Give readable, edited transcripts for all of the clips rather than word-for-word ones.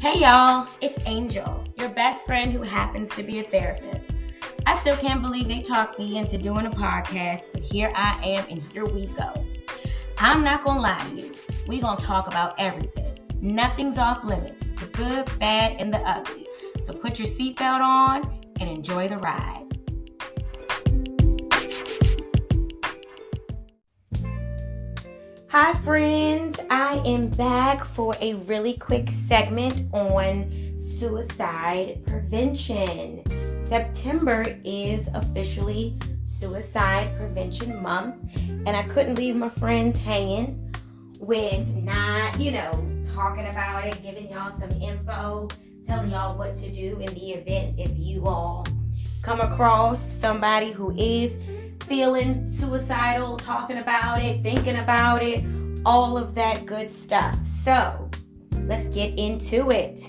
Hey y'all, it's Angel, your best friend who happens to be a therapist. I still can't believe they talked me into doing a podcast, but here I am and here we go. I'm not gonna lie to you, we gonna talk about everything. Nothing's off limits, the good, bad, and the ugly. So put your seatbelt on and enjoy the ride. Hi friends, I am back for a really quick segment on suicide prevention. September is officially Suicide Prevention Month, and I couldn't leave my friends hanging with not, talking about it, giving y'all some info, telling y'all what to do in the event if you all come across somebody who is feeling suicidal, talking about it, thinking about it, all of that good stuff. So let's get into it.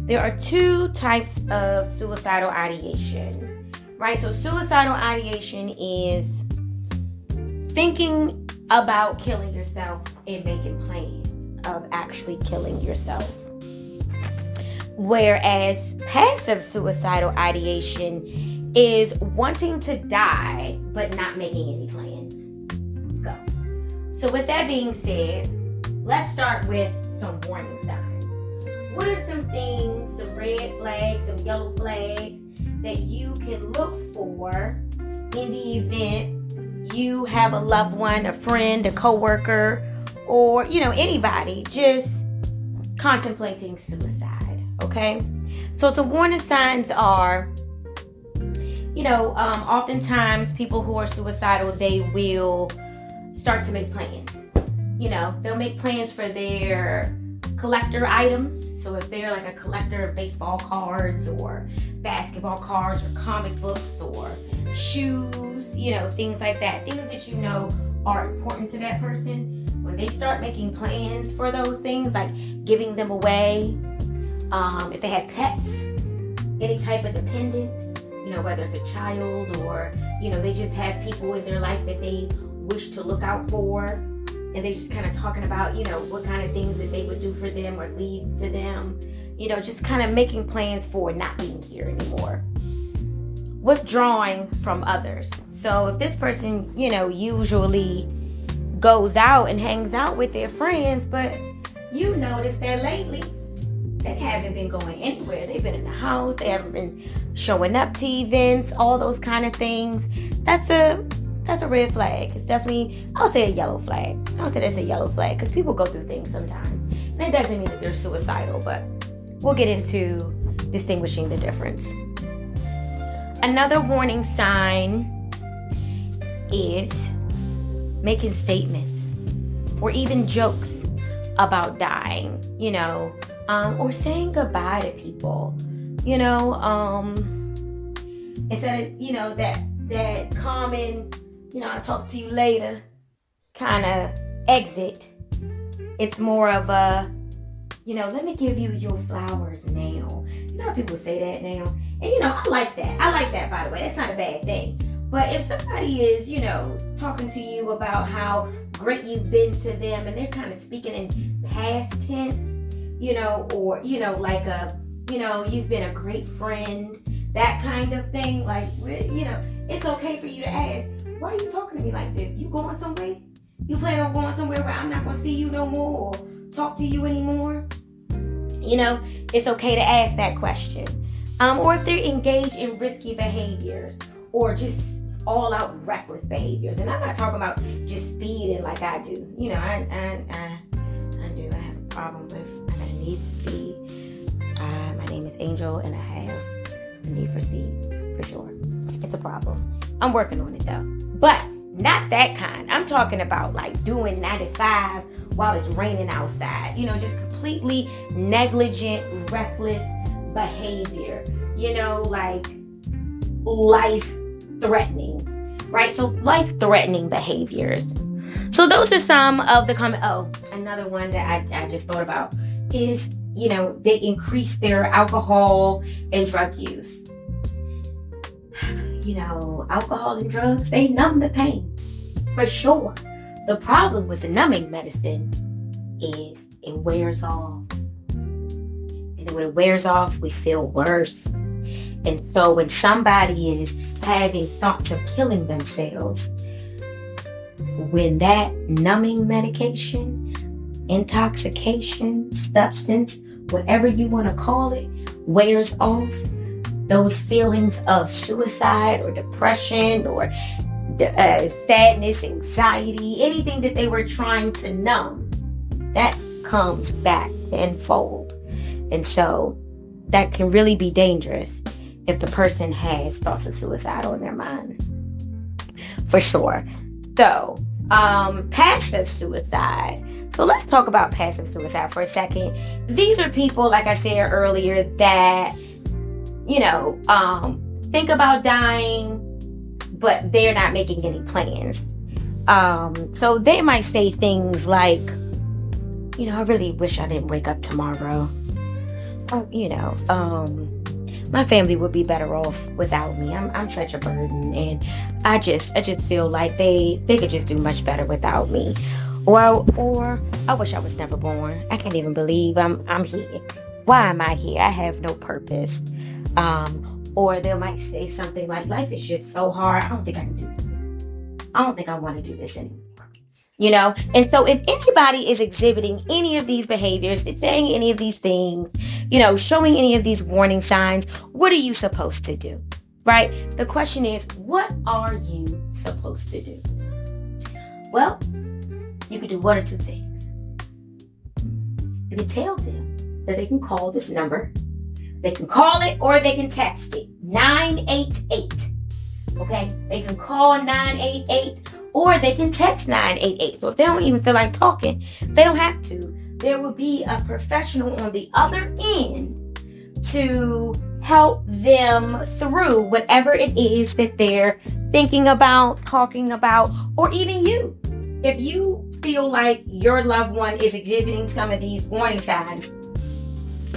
There are two types of suicidal ideation, right? So suicidal ideation is thinking about killing yourself and making plans of actually killing yourself. Whereas passive suicidal ideation is wanting to die, but not making any plans. Go. So with that being said, let's start with some warning signs. What are some things, some red flags, some yellow flags that you can look for in the event you have a loved one, a friend, a coworker, or, anybody just contemplating suicide, okay? So some warning signs are, oftentimes people who are suicidal, they will start to make plans. They'll make plans for their collector items. So if they're like a collector of baseball cards or basketball cards or comic books or shoes, things like that, things that are important to that person, when they start making plans for those things, like giving them away, if they have pets, any type of dependent, whether it's a child or, they just have people in their life that they wish to look out for, and they just kind of talking about, what kind of things that they would do for them or leave to them, just kind of making plans for not being here anymore. Withdrawing from others. So if this person, usually goes out and hangs out with their friends, but you notice that lately they haven't been going anywhere. They've been in the house. They haven't been showing up to events, all those kind of things. That's a red flag. It's definitely, I would say a yellow flag. I would say that's a yellow flag because people go through things sometimes. And it doesn't mean that they're suicidal, but we'll get into distinguishing the difference. Another warning sign is making statements or even jokes about dying, or saying goodbye to people, instead of, that common, I'll talk to you later kind of exit. It's more of a, let me give you your flowers now. People say that now. And, I like that. I like that, by the way. That's not a bad thing. But if somebody is, talking to you about how great you've been to them and they're kind of speaking in past tense, or, you've been a great friend, that kind of thing, like, it's okay for you to ask, why are you talking to me like this? You going somewhere? You plan on going somewhere where I'm not going to see you no more or talk to you anymore? It's okay to ask that question. Or if they're engaged in risky behaviors or just all out reckless behaviors. And I'm not talking about just speeding like I do. I do. I have a problem with, I got a need for speed. My name is Angel and I have a need for speed, for sure. It's a problem. I'm working on it though. But not that kind. I'm talking about like doing 95 while it's raining outside. Just completely negligent, reckless behavior. Like life-threatening, right? So life-threatening behaviors. So those are some of the common. Oh, another one that I just thought about is, they increase their alcohol and drug use. Alcohol and drugs, they numb the pain, for sure. The problem with the numbing medicine is it wears off. And And then when it wears off, we feel worse. And so when somebody is having thoughts of killing themselves, when that numbing medication, intoxication, substance, whatever you want to call it, wears off, those feelings of suicide or depression or sadness, anxiety, anything that they were trying to numb, that comes back tenfold. And so that can really be dangerous if the person has thoughts of suicide on their mind. For sure. So, passive suicide. So let's talk about passive suicide for a second. These are people, like I said earlier, that, think about dying, but they're not making any plans. So they might say things like, I really wish I didn't wake up tomorrow. My family would be better off without me. I'm such a burden, and I just feel like they could just do much better without me. Or I wish I was never born. I can't even believe I'm here. Why am I here? I have no purpose. Or they might say something like, life is just so hard. I don't think I can do this. I don't think I want to do this anymore. And so if anybody is exhibiting any of these behaviors, is saying any of these things, showing any of these warning signs, what are you supposed to do? Right? The question is, what are you supposed to do? Well, you can do one or two things. You can tell them that they can call this number. They can call it or they can text it. 988. Okay? They can call 988 or they can text 988. So if they don't even feel like talking, they don't have to. There will be a professional on the other end to help them through whatever it is that they're thinking about, talking about, or even you. If you feel like your loved one is exhibiting some of these warning signs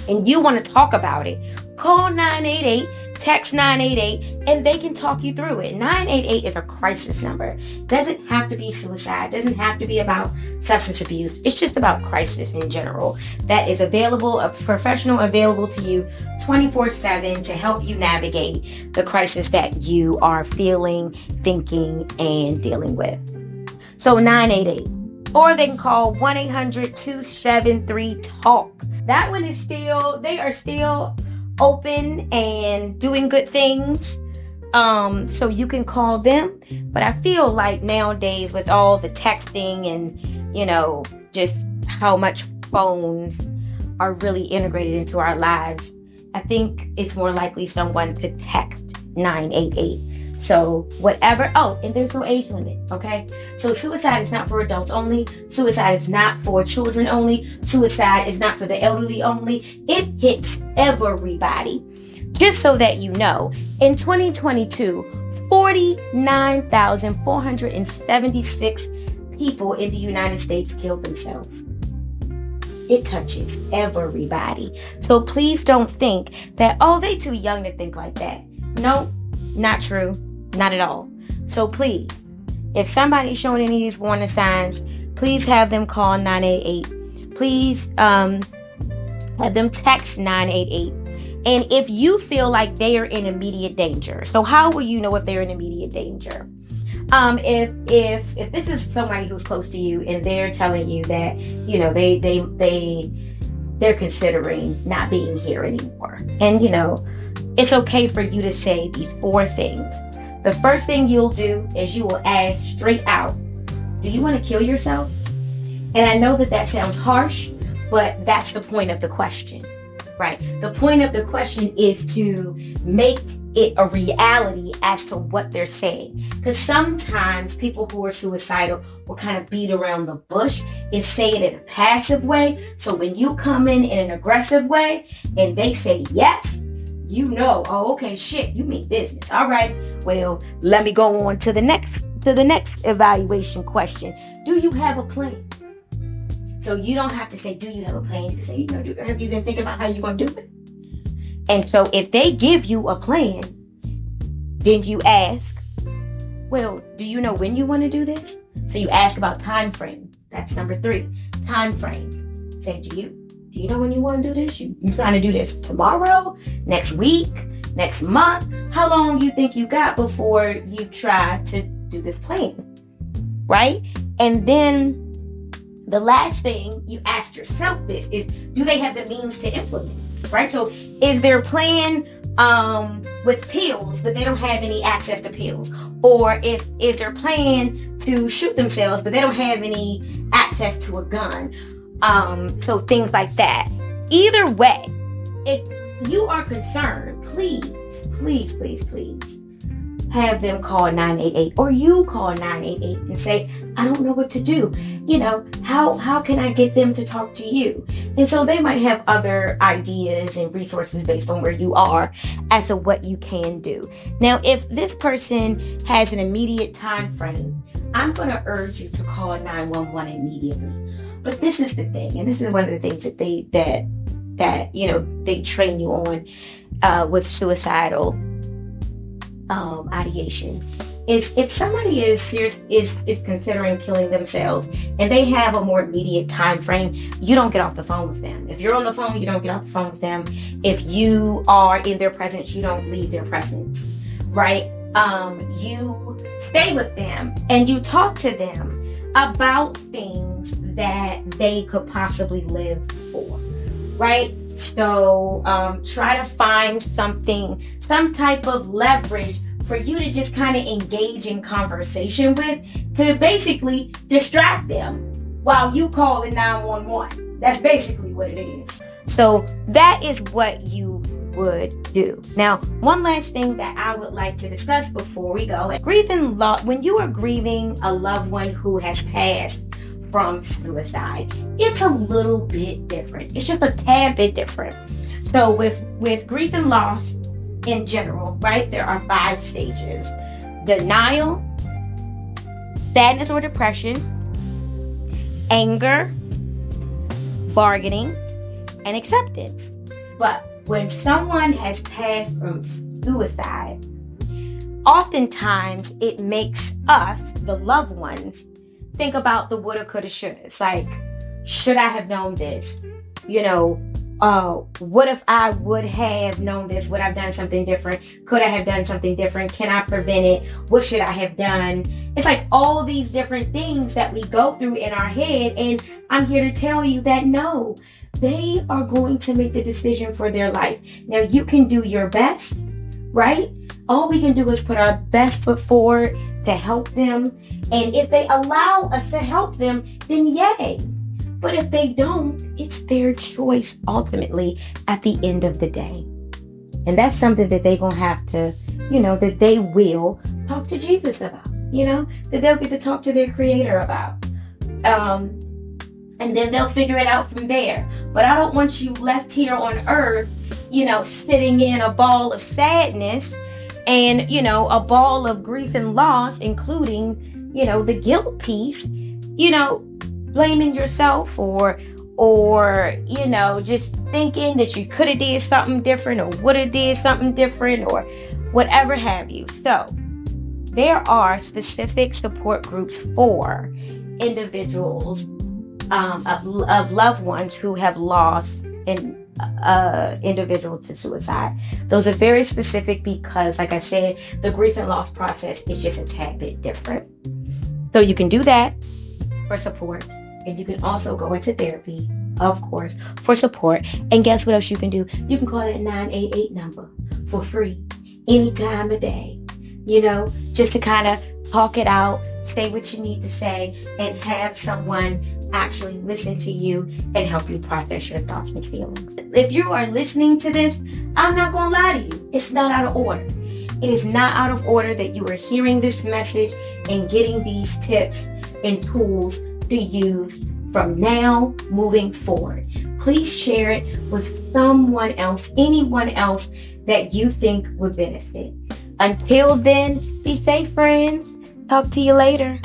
and you want to talk about it, call 988, text 988, and they can talk you through it. 988 is a crisis number. Doesn't have to be suicide. Doesn't have to be about substance abuse. It's just about crisis in general. That is available, a professional available to you 24/7 to help you navigate the crisis that you are feeling, thinking, and dealing with. So 988. Or they can call 1-800-273-TALK. That one is they are still open and doing good things. So you can call them. But I feel like nowadays with all the texting and, just how much phones are really integrated into our lives, I think it's more likely someone to text 988. So whatever, and there's no age limit, okay? So suicide is not for adults only. Suicide is not for children only. Suicide is not for the elderly only. It hits everybody. Just so that you know, in 2022, 49,476 people in the United States killed themselves. It touches everybody. So please don't think that, they're too young to think like that. No, not true. Not at all. So please, if somebody's showing any of these warning signs, please have them call 988. Please have them text 988. And if you feel like they are in immediate danger, so how will you know if they're in immediate danger? If this is somebody who's close to you and they're telling you that, they're considering not being here anymore. And, it's okay for you to say these 4 things. The first thing you'll do is you will ask straight out, do you want to kill yourself? And I know that sounds harsh, but that's the point of the question, right? The point of the question is to make it a reality as to what they're saying. Because sometimes people who are suicidal will kind of beat around the bush and say it in a passive way. So when you come in an aggressive way and they say yes, okay, shit, you mean business. All right, well, let me go on to the next evaluation question. Do you have a plan? So you don't have to say, do you have a plan? You can say, have you been thinking about how you're going to do it? And so if they give you a plan, then you ask, well, do you know when you want to do this? So you ask about time frame. That's number 3, time frame. Say, do Do you know when you want to do this? You trying to do this tomorrow, next week, next month? How long do you think you got before you try to do this plan? Right? And then the last thing you ask yourself this is, do they have the means to implement? Right? So is their plan with pills, but they don't have any access to pills? Or is their plan to shoot themselves, but they don't have any access to a gun? So things like that. Either way, if you are concerned, please have them call 988, or you call 988 and say, I don't know what to do. How can I get them to talk to you? And so they might have other ideas and resources based on where you are as to what you can do. Now, if this person has an immediate time frame, I'm going to urge you to call 911 immediately. But this is the thing, and this is one of the things that they train you on with suicidal ideation. If somebody is considering killing themselves and they have a more immediate time frame, you don't get off the phone with them. If you're on the phone, you don't get off the phone with them. If you are in their presence, you don't leave their presence, right? You stay with them and you talk to them about things that they could possibly live for, right? So try to find some type of leverage for you to just kind of engage in conversation with, to basically distract them while you call in 911. That's basically what it is. So that is what you would do. Now, one last thing that I would like to discuss before we go. When you are grieving a loved one who has passed from suicide, it's a little bit different. It's just a tad bit different. So with grief and loss in general, right, there are 5 stages: denial, sadness or depression, anger, bargaining, and acceptance. But when someone has passed from suicide, oftentimes it makes us, the loved ones, think about the woulda, coulda, shoulda. It's like, should I have known this? What if I would have known this? Would I have done something different? Could I have done something different? Can I prevent it? What should I have done? It's like all these different things that we go through in our head. And I'm here to tell you that no, they are going to make the decision for their life. Now, you can do your best, right? All we can do is put our best foot forward to help them. And if they allow us to help them, then yay. But if they don't, it's their choice ultimately at the end of the day. And that's something that they're going to have to, that they will talk to Jesus about, that they'll get to talk to their Creator about. And then they'll figure it out from there. But I don't want you left here on earth, sitting in a ball of sadness and, a ball of grief and loss, including, the guilt piece, blaming yourself or just thinking that you could have did something different or would have did something different or whatever have you. So there are specific support groups for individuals of loved ones who have lost an individual to suicide. Those are very specific because, like I said, the grief and loss process is just a tad bit different. So you can do that for support. And you can also go into therapy, of course, for support. And guess what else you can do? You can call that 988 number for free, any time of day, just to kind of talk it out, say what you need to say, and have someone actually listen to you and help you process your thoughts and feelings. If you are listening to this, I'm not going to lie to you. It's not out of order. It is not out of order that you are hearing this message and getting these tips and tools to use from now moving forward. Please share it with someone else, anyone else that you think would benefit. Until then, be safe, friends. Talk to you later.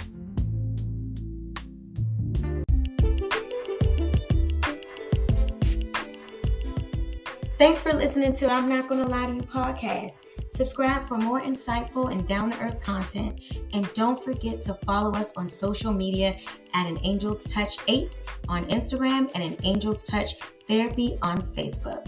Thanks for listening to I'm Not Gonna Lie to You podcast. Subscribe for more insightful and down-to-earth content. And don't forget to follow us on social media at An Angel's Touch 8 on Instagram and An Angel's Touch Therapy on Facebook.